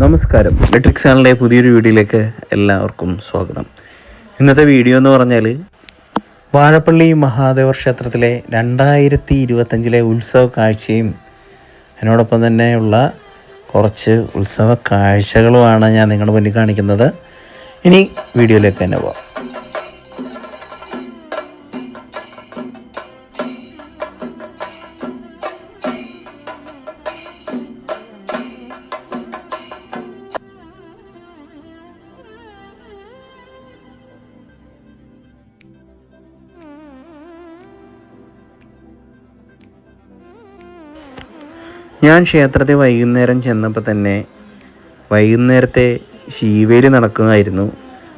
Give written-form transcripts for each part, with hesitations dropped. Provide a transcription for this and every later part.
നമസ്കാരം, മെട്രിക്സ് ചാനലിൻ്റെ പുതിയൊരു വീഡിയോയിലേക്ക് എല്ലാവർക്കും സ്വാഗതം. ഇന്നത്തെ വീഡിയോ എന്ന് പറഞ്ഞാൽ വാഴപ്പള്ളി മഹാദേവ ക്ഷേത്രത്തിലെ 2025 ഉത്സവ കാഴ്ചയും അതിനോടൊപ്പം തന്നെയുള്ള കുറച്ച് ഉത്സവ കാഴ്ചകളുമാണ് ഞാൻ നിങ്ങളുടെ മുന്നിൽ കാണിക്കുന്നത്. ഇനി വീഡിയോയിലേക്ക് തന്നെ പോകാം. ഞാൻ ക്ഷേത്രത്തിൽ വൈകുന്നേരം ചെന്നപ്പോൾ തന്നെ വൈകുന്നേരത്തെ ശീവേലി നടക്കുന്നതായിരുന്നു.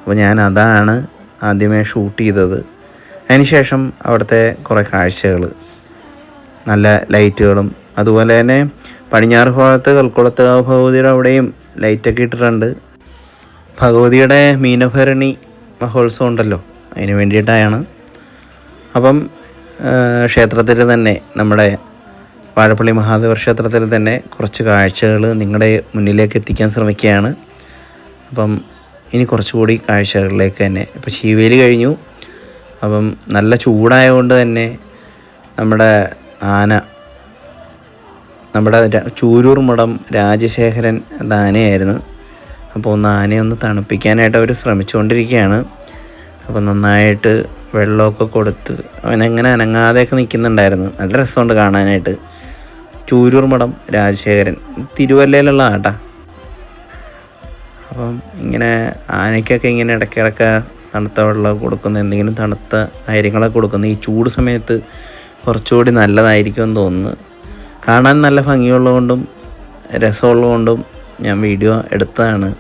അപ്പോൾ ഞാൻ അതാണ് ആദ്യമേ ഷൂട്ട് ചെയ്തത്. അതിനുശേഷം അവിടുത്തെ കുറേ കാഴ്ചകൾ, നല്ല ലൈറ്റുകളും, അതുപോലെ തന്നെ പടിഞ്ഞാറ് ഭാഗത്ത് കൽക്കുളത്ത് ഭഗവതിയുടെ അവിടെയും ലൈറ്റൊക്കെ ഇട്ടിട്ടുണ്ട്. ഭഗവതിയുടെ മീനഭരണി മഹോത്സവം ഉണ്ടല്ലോ, അതിന് വേണ്ടിയിട്ടാണ്. അപ്പം ക്ഷേത്രത്തിൽ തന്നെ, നമ്മുടെ വാഴപ്പള്ളി മഹാദേവ ക്ഷേത്രത്തിൽ തന്നെ കുറച്ച് കാഴ്ചകൾ നിങ്ങളുടെ മുന്നിലേക്ക് എത്തിക്കാൻ ശ്രമിക്കുകയാണ്. അപ്പം ഇനി കുറച്ചുകൂടി കാഴ്ചകളിലേക്ക് തന്നെ. ഇപ്പോൾ ശീവേലി കഴിഞ്ഞു. അപ്പം നല്ല ചൂടായതുകൊണ്ട് തന്നെ നമ്മുടെ ചൂരൂർ മഠം രാജശേഖരൻ ആനയായിരുന്നു. അപ്പോൾ ആനയൊന്ന് തണുപ്പിക്കാനായിട്ട് അവർ ശ്രമിച്ചുകൊണ്ടിരിക്കുകയാണ്. അപ്പോൾ നന്നായിട്ട് വെള്ളമൊക്കെ കൊടുത്ത് അവനങ്ങനെ അനങ്ങാതെയൊക്കെ നിൽക്കുന്നുണ്ടായിരുന്നു. നല്ല രസമുണ്ട് കാണാനായിട്ട്. ചൂരൂർ മഠം രാജശേഖരൻ തിരുവല്ലയിലുള്ള ആട്ടാ. അപ്പം ഇങ്ങനെ ആനയ്ക്കൊക്കെ ഇങ്ങനെ ഇടയ്ക്കിടയ്ക്ക് തണുത്ത വെള്ളം കൊടുക്കുന്ന, എന്തെങ്കിലും തണുത്ത കാര്യങ്ങളൊക്കെ കൊടുക്കുന്ന ഈ ചൂട് സമയത്ത് കുറച്ചുകൂടി നല്ലതായിരിക്കുമെന്ന് തോന്നുന്നു. കാണാൻ നല്ല ഭംഗിയുള്ളതുകൊണ്ടും രസമുള്ളതുകൊണ്ടും ഞാൻ വീഡിയോ എടുത്തതാണ്.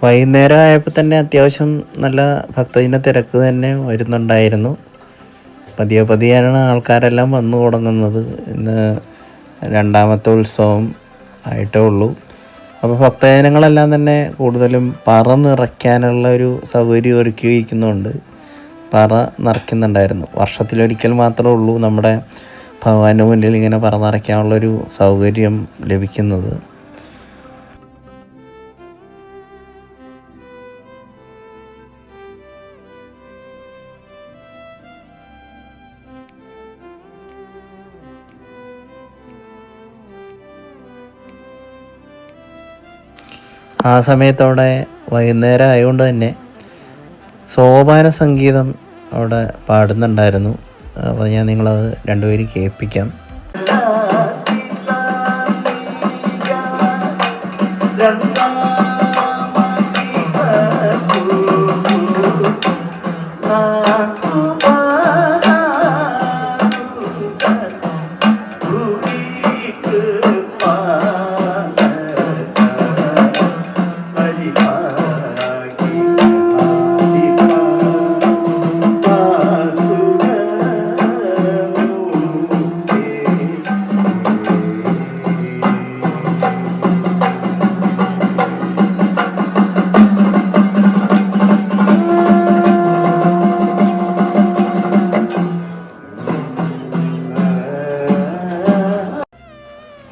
വൈകുന്നേരം ആയപ്പോൾ തന്നെ അത്യാവശ്യം നല്ല ഭക്തജന തിരക്ക് തന്നെ വരുന്നുണ്ടായിരുന്നു. പതിയെ പതിയാണ് ആൾക്കാരെല്ലാം വന്നു തുടങ്ങുന്നത്. ഇന്ന് 2ാമത്തെ ഉത്സവം ആയിട്ടേ ഉള്ളൂ. അപ്പോൾ ഭക്തജനങ്ങളെല്ലാം തന്നെ കൂടുതലും പറ നിറയ്ക്കാനുള്ള ഒരു സൗകര്യം ഒരുക്കിയിരിക്കുന്നുണ്ട്. പറ നിറയ്ക്കുന്നുണ്ടായിരുന്നു. വർഷത്തിലൊരിക്കൽ മാത്രമേ ഉള്ളൂ നമ്മുടെ ഭഗവാന്റെ മുന്നിൽ ഇങ്ങനെ പറ നിറയ്ക്കാനുള്ളൊരു സൗകര്യം ലഭിക്കുന്നത്. ആ സമയത്തവിടെ വൈകുന്നേരം ആയതുകൊണ്ട് തന്നെ സോപാന സംഗീതം അവിടെ പാടുന്നുണ്ടായിരുന്നു. അപ്പോൾ ഞാൻ നിങ്ങളത് രണ്ടുപേരും കേൾപ്പിക്കാം.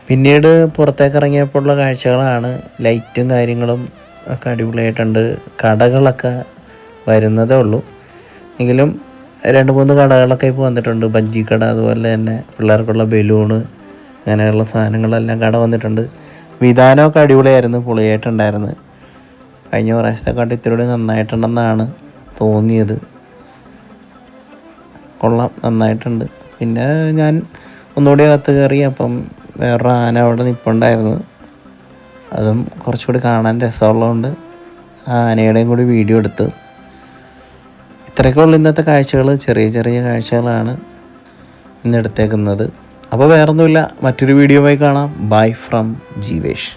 പിന്നീട് പുറത്തേക്ക് ഇറങ്ങിയപ്പോഴുള്ള കാഴ്ചകളാണ്. ലൈറ്റും കാര്യങ്ങളും ഒക്കെ അടിപൊളിയായിട്ടുണ്ട്. കടകളൊക്കെ വരുന്നതേ ഉള്ളൂ. എങ്കിലും 2-3 കടകളൊക്കെ ഇപ്പോൾ വന്നിട്ടുണ്ട്. ബജ്ജി കട, അതുപോലെ തന്നെ പിള്ളേർക്കുള്ള ബലൂണ്, അങ്ങനെയുള്ള സാധനങ്ങളെല്ലാം കട വന്നിട്ടുണ്ട്. വിധാനമൊക്കെ അടിപൊളിയായിരുന്നു, പൊളിയായിട്ടുണ്ടായിരുന്നു. കഴിഞ്ഞ പ്രാവശ്യത്തെക്കാട്ട് ഇത്തിരി നന്നായിട്ടുണ്ടെന്നാണ് തോന്നിയത്. കൊള്ളാം, നന്നായിട്ടുണ്ട്. പിന്നെ ഞാൻ ഒന്നുകൂടി അകത്ത് കയറി. അപ്പം വേറൊരു ആന അവിടെ നിൽപ്പുണ്ടായിരുന്നു. അതും കുറച്ചുകൂടി കാണാൻ രസമുള്ളതുകൊണ്ട് ആ ആനയുടെയും കൂടി വീഡിയോ എടുത്ത്. ഇത്രയൊക്കെ ഉള്ളു ഇന്നത്തെ കാഴ്ചകൾ. ചെറിയ ചെറിയ കാഴ്ചകളാണ് ഇന്ന് എടുത്തേക്കുന്നത്. അപ്പോൾ വേറൊന്നുമില്ല, മറ്റൊരു വീഡിയോയുമായി കാണാം. Bye from Jeevesh.